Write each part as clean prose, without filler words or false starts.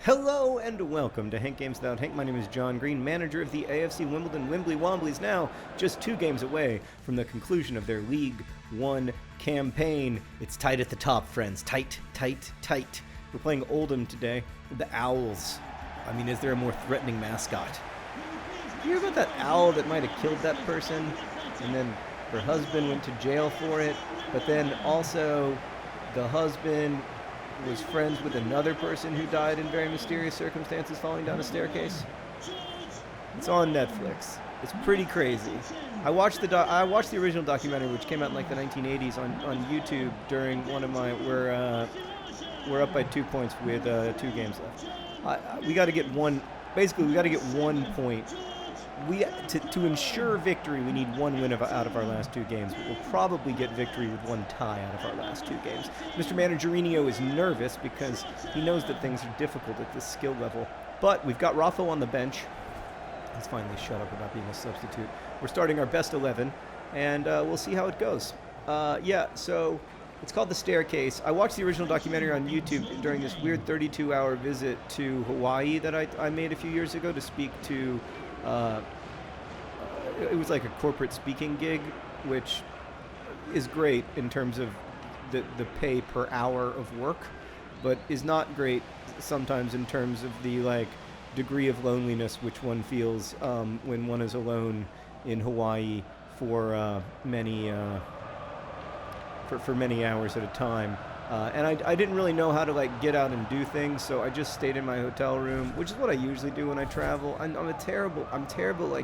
Hello and welcome to hankgames Without Hank. My name is John Green, manager of the AFC Wimbledon Wimbly Womblys, now just 2 games away from the conclusion of their League One campaign. It's tight at the top, friends. Tight, tight, tight. We're playing Oldham today with the Owls. I mean, is there a more threatening mascot? Did you hear about that owl that might have killed that person? And then her husband went to jail for it, but then also the husband was friends with another person who died in very mysterious circumstances falling down a staircase. It's on Netflix. It's pretty crazy. I watched the original documentary, which came out in like the 1980s on YouTube during one of my we're up by 2 points with 2 games left. We got to get one. Basically, we got to get 1 point. To ensure victory, we need 1 win out of our last 2 games. But we'll probably get victory with 1 tie out of our last 2 games. Mr. Managerino is nervous because he knows that things are difficult at this skill level. But we've got Raffo on the bench. He's finally shut up about being a substitute. We're starting our best 11, and we'll see how it goes. So it's called The Staircase. I watched the original documentary on YouTube during this weird 32-hour visit to Hawaii that I made a few years ago to speak to... it was like a corporate speaking gig, which is great in terms of the pay per hour of work, but is not great sometimes in terms of the degree of loneliness which one feels when one is alone in Hawaii for many hours at a time. And I didn't really know how to get out and do things, so I just stayed in my hotel room, which is what I usually do when I travel. I'm terrible. I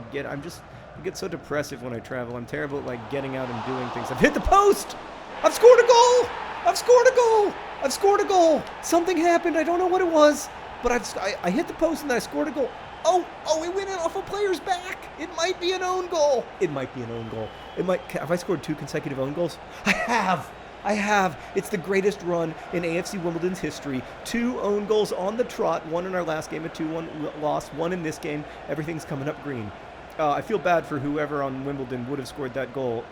get so depressive when I travel. I'm terrible at getting out and doing things. I've hit the post. I've scored a goal. I've scored a goal. Something happened. I don't know what it was, but I hit the post and then I scored a goal. Oh, it went off a player's back. It might be an own goal. Have I scored 2 consecutive own goals? I have. It's the greatest run in AFC Wimbledon's history. 2 own goals on the trot. 1 in our last game, a 2-1 loss. 1 in this game. Everything's coming up green. I feel bad for whoever on Wimbledon would have scored that goal,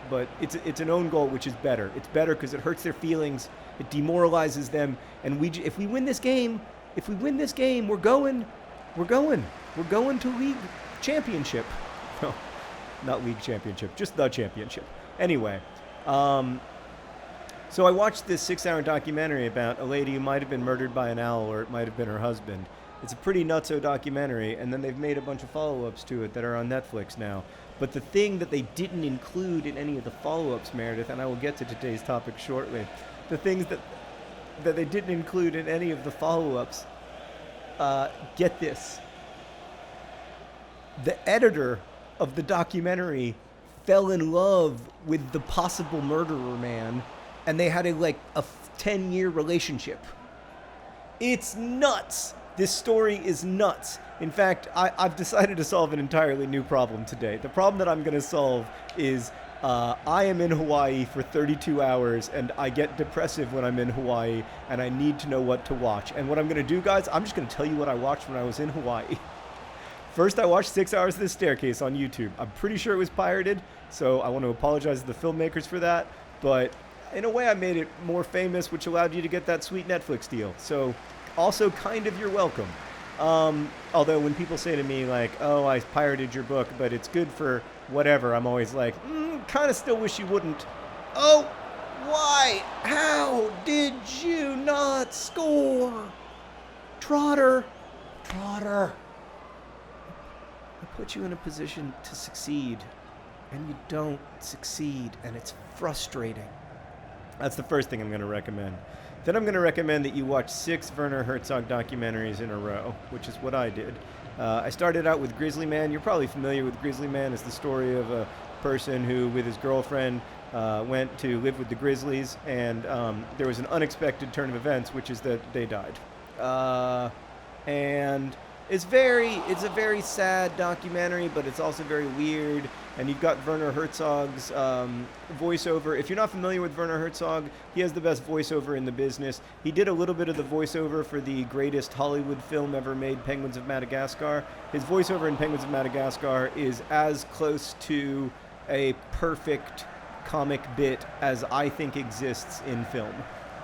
but it's an own goal, which is better. It's better because it hurts their feelings. It demoralizes them. And if we win this game, we're going to league championship. No, not league championship, just the championship. Anyway. So I watched this 6-hour documentary about a lady who might have been murdered by an owl, or it might have been her husband. It's a pretty nutso documentary, and then they've made a bunch of follow-ups to it that are on Netflix now. But the thing that they didn't include in any of the follow-ups, Meredith, and I will get to today's topic shortly, the things that they didn't include in any of the follow-ups, get this. The editor of the documentary fell in love with the possible murderer man, and they had a 10-year relationship. It's nuts. This story is nuts. In fact, I've decided to solve an entirely new problem today. The problem that I'm going to solve is I am in Hawaii for 32 hours, and I get depressive when I'm in Hawaii, and I need to know what to watch. And what I'm going to do, guys, I'm just going to tell you what I watched when I was in Hawaii. First, I watched 6 hours of The Staircase on YouTube. I'm pretty sure it was pirated, so I want to apologize to the filmmakers for that. But in a way, I made it more famous, which allowed you to get that sweet Netflix deal. So also kind of you're welcome. Although when people say to me oh, I pirated your book, but it's good for whatever, I'm always kind of still wish you wouldn't. Oh, why? How did you not score? Trotter. I put you in a position to succeed, and you don't succeed, and it's frustrating. That's the first thing I'm going to recommend. Then I'm going to recommend that you watch 6 Werner Herzog documentaries in a row, which is what I did. I started out with Grizzly Man. You're probably familiar with Grizzly Man. It's the story of a person who, with his girlfriend, went to live with the Grizzlies, and there was an unexpected turn of events, which is that they died. And it's a very sad documentary, but it's also very weird. And you've got Werner Herzog's voiceover. If you're not familiar with Werner Herzog, he has the best voiceover in the business. He did a little bit of the voiceover for the greatest Hollywood film ever made, Penguins of Madagascar. His voiceover in Penguins of Madagascar is as close to a perfect comic bit as I think exists in film.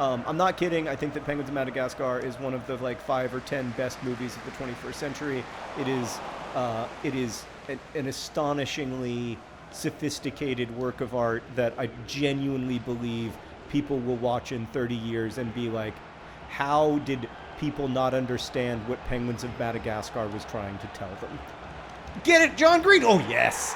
I'm not kidding. I think that Penguins of Madagascar is one of the like 5 or 10 best movies of the 21st century. It is an astonishingly sophisticated work of art that I genuinely believe people will watch in 30 years and be like, how did people not understand what Penguins of Madagascar was trying to tell them? Get it, John Green? Oh, yes.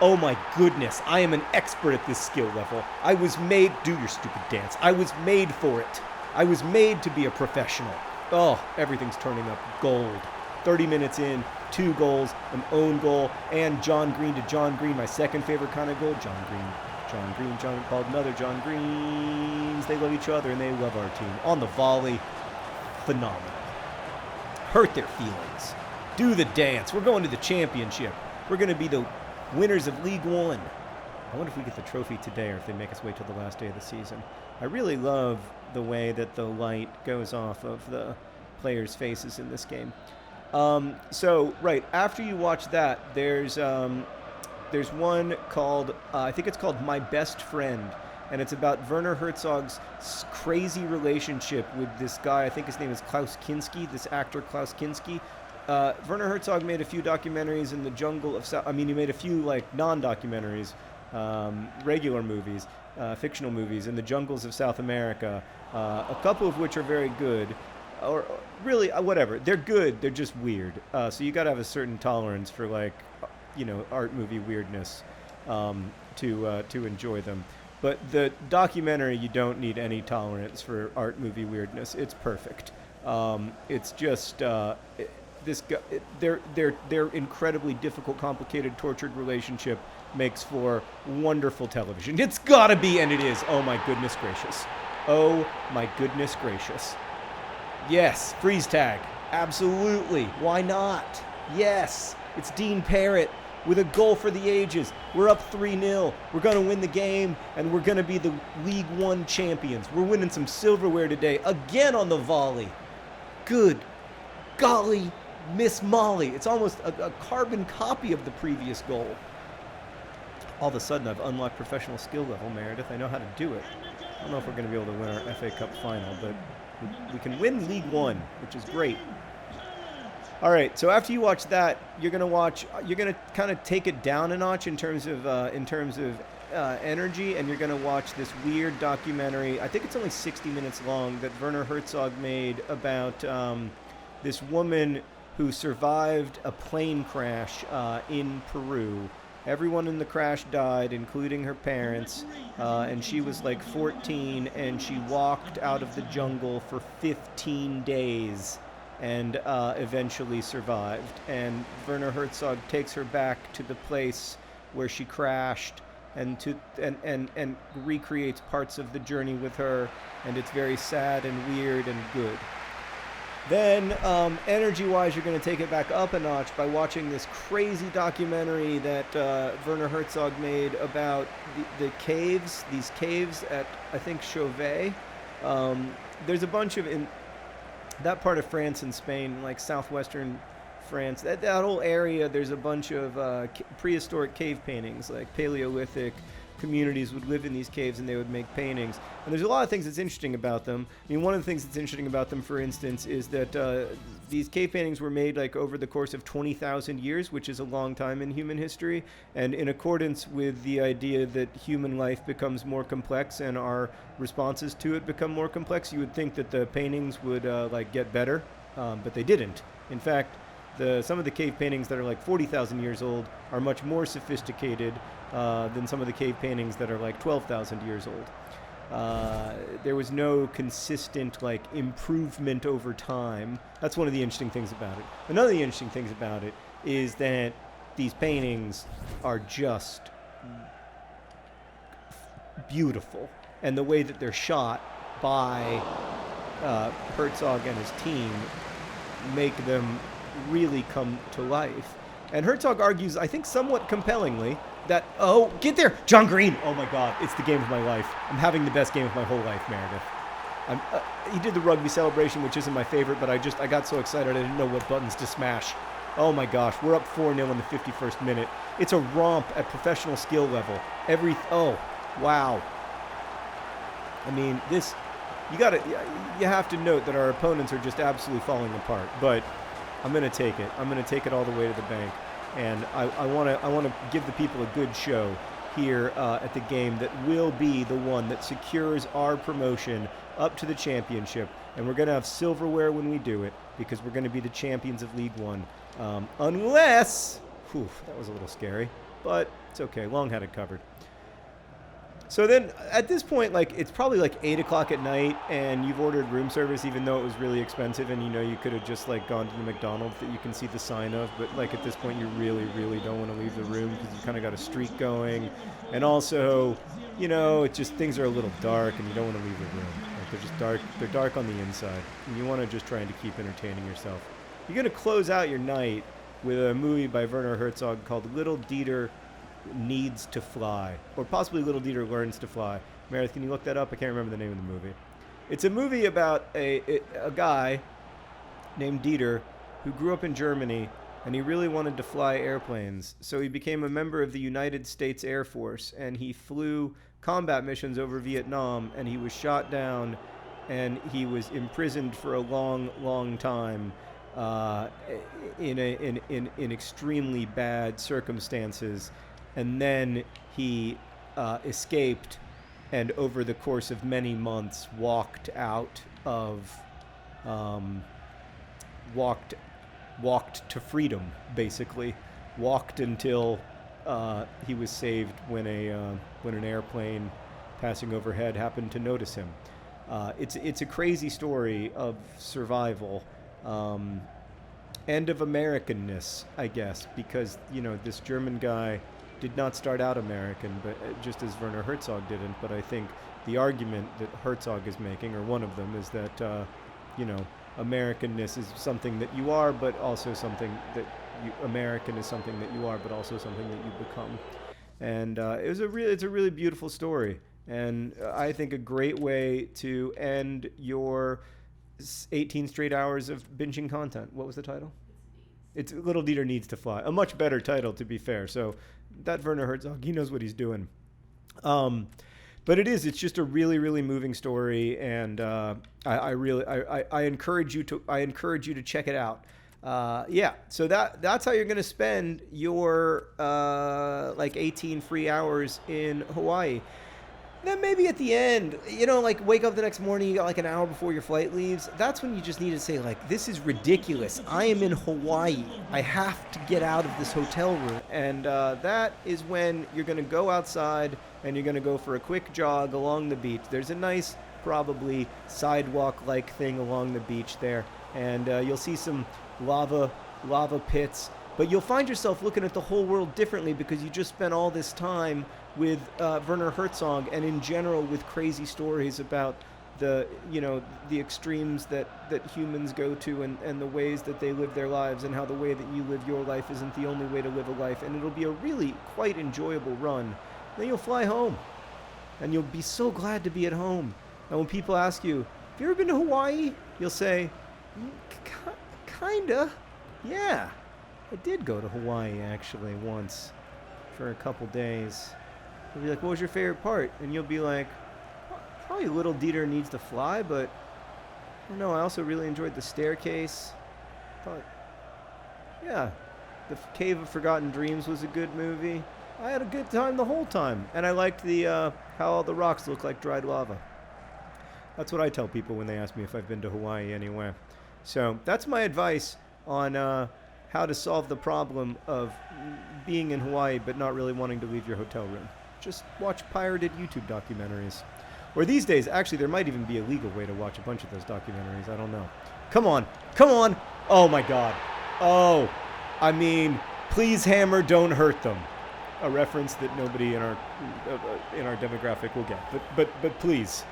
Oh, my goodness. I am an expert at this skill level. I was made... Do your stupid dance. I was made for it. I was made to be a professional. Oh, everything's turning up gold. 30 minutes in, 2 goals, an own goal, and John Green to John Green, my second favorite kind of goal. John Green, called another John Greens. They love each other, and they love our team. On the volley, phenomenal. Hurt their feelings. Do the dance. We're going to the championship. We're going to be the winners of League One. I wonder if we get the trophy today or if they make us wait till the last day of the season. I really love the way that the light goes off of the players' faces in this game. So, right, after you watch that, there's one called, I think it's called My Best Friend, and it's about Werner Herzog's crazy relationship with this guy. I think his name is Klaus Kinski, this actor Klaus Kinski. Werner Herzog made a few documentaries in the jungle of South... he made a few, like, non-documentaries, regular movies, fictional movies in the jungles of South America, a couple of which are very good. Or really, whatever. They're good. They're just weird. So you got to have a certain tolerance for, like, art movie weirdness to enjoy them. But the documentary, you don't need any tolerance for art movie weirdness. It's perfect. It's just this guy. Their incredibly difficult, complicated, tortured relationship makes for wonderful television. It's gotta be, and it is. Oh my goodness gracious. Oh my goodness gracious. Yes, freeze tag. Absolutely. Why not? Yes. It's Dean Parrott with a goal for the ages. We're up 3-0. We're going to win the game, and we're going to be the League One champions. We're winning some silverware today, again on the volley. Good golly, Miss Molly. It's almost a carbon copy of the previous goal. All of a sudden, I've unlocked professional skill level, Meredith. I know how to do it. I don't know if we're going to be able to win our FA Cup final, but we can win League One, which is great. All right, so after you watch that, you're gonna kind of take it down a notch in terms of energy, and you're gonna watch this weird documentary. I think it's only 60 minutes long that Werner Herzog made about this woman who survived a plane crash in Peru. Everyone in the crash died, including her parents, and she was like 14, and she walked out of the jungle for 15 days and eventually survived. And Werner Herzog takes her back to the place where she crashed and recreates parts of the journey with her, and it's very sad and weird and good. Then, energy-wise, you're going to take it back up a notch by watching this crazy documentary that Werner Herzog made about the caves, these caves at, I think, Chauvet. There's a bunch of, in that part of France and Spain, like southwestern France, that whole area, there's a bunch of prehistoric cave paintings, like Paleolithic communities would live in these caves and they would make paintings. And there's a lot of things that's interesting about them. I mean, one of the things that's interesting about them, for instance, is that these cave paintings were made like over the course of 20,000 years, which is a long time in human history. And in accordance with the idea that human life becomes more complex and our responses to it become more complex, you would think that the paintings would like get better, but they didn't. In fact, some of the cave paintings that are like 40,000 years old are much more sophisticated than some of the cave paintings that are like 12,000 years old. There was no consistent like improvement over time. That's one of the interesting things about it. Another of the interesting things about it is that these paintings are just beautiful, and the way that they're shot by Herzog and his team make them really come to life. And Herzog argues, I think somewhat compellingly, that, oh, get there, John Green! Oh my God, it's the game of my life. I'm having the best game of my whole life, Meredith. He did the rugby celebration, which isn't my favorite, but I got so excited I didn't know what buttons to smash. Oh my gosh, we're up 4-0 in the 51st minute. It's a romp at professional skill level. Oh, wow. I mean, you have to note that our opponents are just absolutely falling apart. But I'm going to take it. I'm going to take it all the way to the bank, and I want to give the people a good show here at the game that will be the one that secures our promotion up to the championship. And we're going to have silverware when we do it, because we're going to be the champions of League One. Unless, that was a little scary, but it's okay. Long had it covered. So then at this point, like, it's probably like 8 o'clock at night, and you've ordered room service, even though it was really expensive, and you could have just like gone to the McDonald's that you can see the sign of, but like at this point you really, really don't want to leave the room because you kind of got a streak going, and also, it just, things are a little dark, and you don't want to leave the room. Like, they're just dark. They're dark on the inside, and you want to just try to keep entertaining yourself. You're gonna close out your night with a movie by Werner Herzog called Little Dieter Needs to Fly, or possibly Little Dieter Learns to Fly. Meredith, can you look that up? I can't remember the name of the movie. It's a movie about a guy named Dieter who grew up in Germany, and he really wanted to fly airplanes. So he became a member of the United States Air Force, and he flew combat missions over Vietnam, and he was shot down, and he was imprisoned for a long, long time in extremely bad circumstances. And then he escaped, and over the course of many months walked to freedom, basically. Walked until he was saved when an airplane passing overhead happened to notice him. It's a crazy story of survival, and of Americanness, I guess, because this German guy did not start out American, but just as Werner Herzog didn't. But I think the argument that Herzog is making, or one of them, is that Americanness is something that you are, but also something that American is something that you are, but also something that you become. And it's a really beautiful story, and I think a great way to end your 18 straight hours of binging content. What was the title? It's Little Dieter Needs to Fly. A much better title, to be fair. So that Werner Herzog, he knows what he's doing. But it's just a really, really moving story, and I encourage you to check it out. So that's how you're going to spend your 18 free hours in Hawaii. Then maybe at the end, wake up the next morning, you got like an hour before your flight leaves. That's when you just need to say, like, this is ridiculous. I am in Hawaii. I have to get out of this hotel room. And that is when you're going to go outside and you're going to go for a quick jog along the beach. There's a nice, probably sidewalk-like thing along the beach there. And you'll see some lava pits. But you'll find yourself looking at the whole world differently because you just spent all this time with Werner Herzog, and in general with crazy stories about the extremes that humans go to, and the ways that they live their lives, and how the way that you live your life isn't the only way to live a life. And it'll be a really quite enjoyable run. Then you'll fly home, and you'll be so glad to be at home. And when people ask you, have you ever been to Hawaii? You'll say, kinda. Yeah, I did go to Hawaii actually once for a couple days. They'll be like, what was your favorite part? And you'll be like, probably Little Dieter Needs to Fly, but I don't know, I also really enjoyed The Staircase. Thought, yeah, The Cave of Forgotten Dreams was a good movie. I had a good time the whole time. And I liked how all the rocks look like dried lava. That's what I tell people when they ask me if I've been to Hawaii anyway. So that's my advice on how to solve the problem of being in Hawaii but not really wanting to leave your hotel room. Just watch pirated YouTube documentaries. Or these days, actually, there might even be a legal way to watch a bunch of those documentaries. I don't know. Come on. Oh, my God. Oh, I mean, please hammer, don't hurt them. A reference that nobody in our demographic will get. But please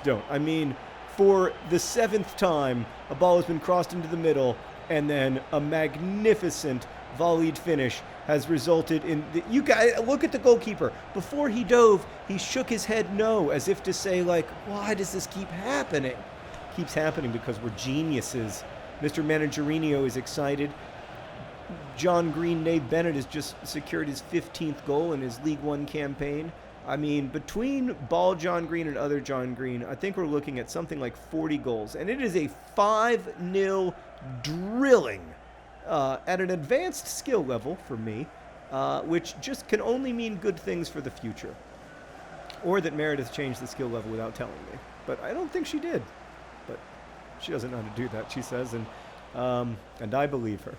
don't. I mean, for the 7th time, a ball has been crossed into the middle, and then a magnificent volleyed finish has resulted in you guys look at the goalkeeper. Before he dove, he shook his head no, as if to say, like, why does this keep happening? It keeps happening because we're geniuses. Mr. Managerinho is excited. John Green, Nave Bennett has just secured his 15th goal in his League One campaign. I mean, between Ball John Green and other John Green, I think we're looking at something like 40 goals. And it is a 5-0 drilling at an advanced skill level for me, which just can only mean good things for the future. Or that Meredith changed the skill level without telling me. But I don't think she did. But she doesn't know how to do that, she says, and I believe her.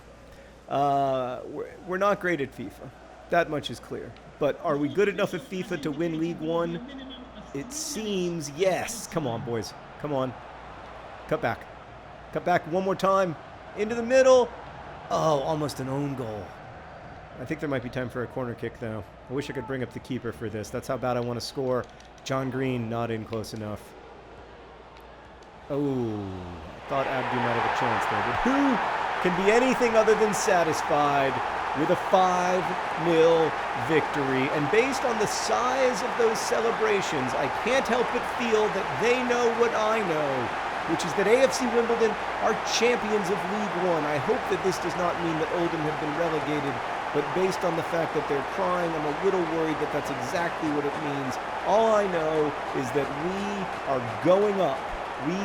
We're not great at FIFA. That much is clear. But are we good enough at FIFA to win League One? It seems yes. Come on, boys. Come on. Cut back. Cut back one more time. Into the middle. Oh, almost an own goal. I think there might be time for a corner kick, though. I wish I could bring up the keeper for this. That's how bad I want to score. John Green not in close enough. Oh, I thought Abdi might have a chance there. But who can be anything other than satisfied with a 5-0 victory? And based on the size of those celebrations, I can't help but feel that they know what I know, which is that AFC Wimbledon are champions of League One. I hope that this does not mean that Oldham have been relegated, but based on the fact that they're crying, I'm a little worried that that's exactly what it means. All I know is that we are going up. We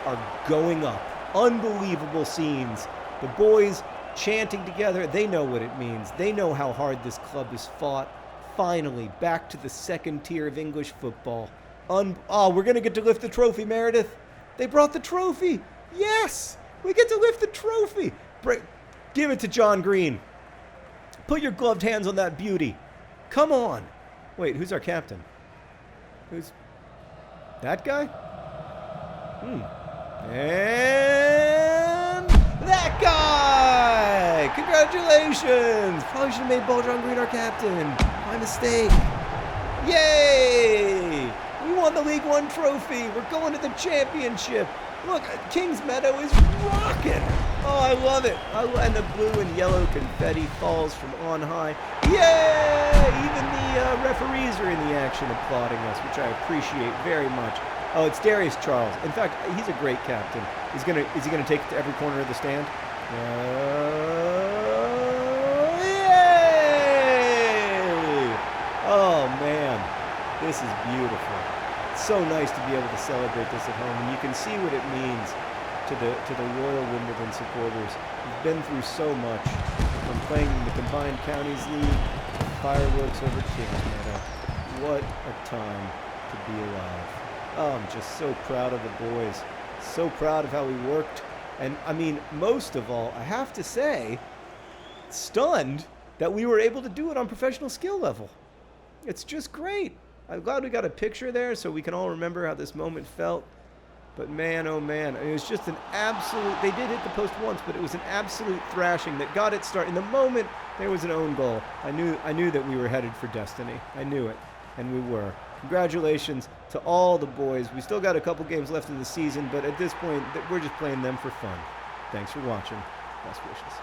are going up. Unbelievable scenes. The boys chanting together, they know what it means. They know how hard this club has fought. Finally, back to the second tier of English football. Oh, we're going to get to lift the trophy, Meredith. They brought the trophy. Yes, we get to lift the trophy. Give it to John Green. Put your gloved hands on that beauty. Come on. Wait, who's our captain? Who's that guy? And that guy! Congratulations! Probably should have made Ball John Green our captain. My mistake. Yay! We won the League One trophy. We're going to the championship. Look, Kings Meadow is rocking. Oh, I love it. And the blue and yellow confetti falls from on high. Yay! Even the referees are in the action applauding us, which I appreciate very much. Oh, it's Darius Charles. In fact, he's a great captain. Is he gonna take it to every corner of the stand? Yay! Oh man, this is beautiful. It's so nice to be able to celebrate this at home, and you can see what it means to the Royal Wimbledon supporters. We've been through so much, from playing in the Combined Counties League, to fireworks over Kings Meadow. What a time to be alive. Oh, I'm just so proud of the boys. So proud of how we worked. And, I mean, most of all, I have to say, stunned that we were able to do it on professional skill level. It's just great. I'm glad we got a picture there so we can all remember how this moment felt. But man, oh man, it was just an absolute, they did hit the post once, but it was an absolute thrashing that got it started. In the moment there was an own goal, I knew that we were headed for destiny. I knew it, and we were. Congratulations to all the boys. We still got a couple games left in the season, but at this point, we're just playing them for fun. Thanks for watching. Best wishes.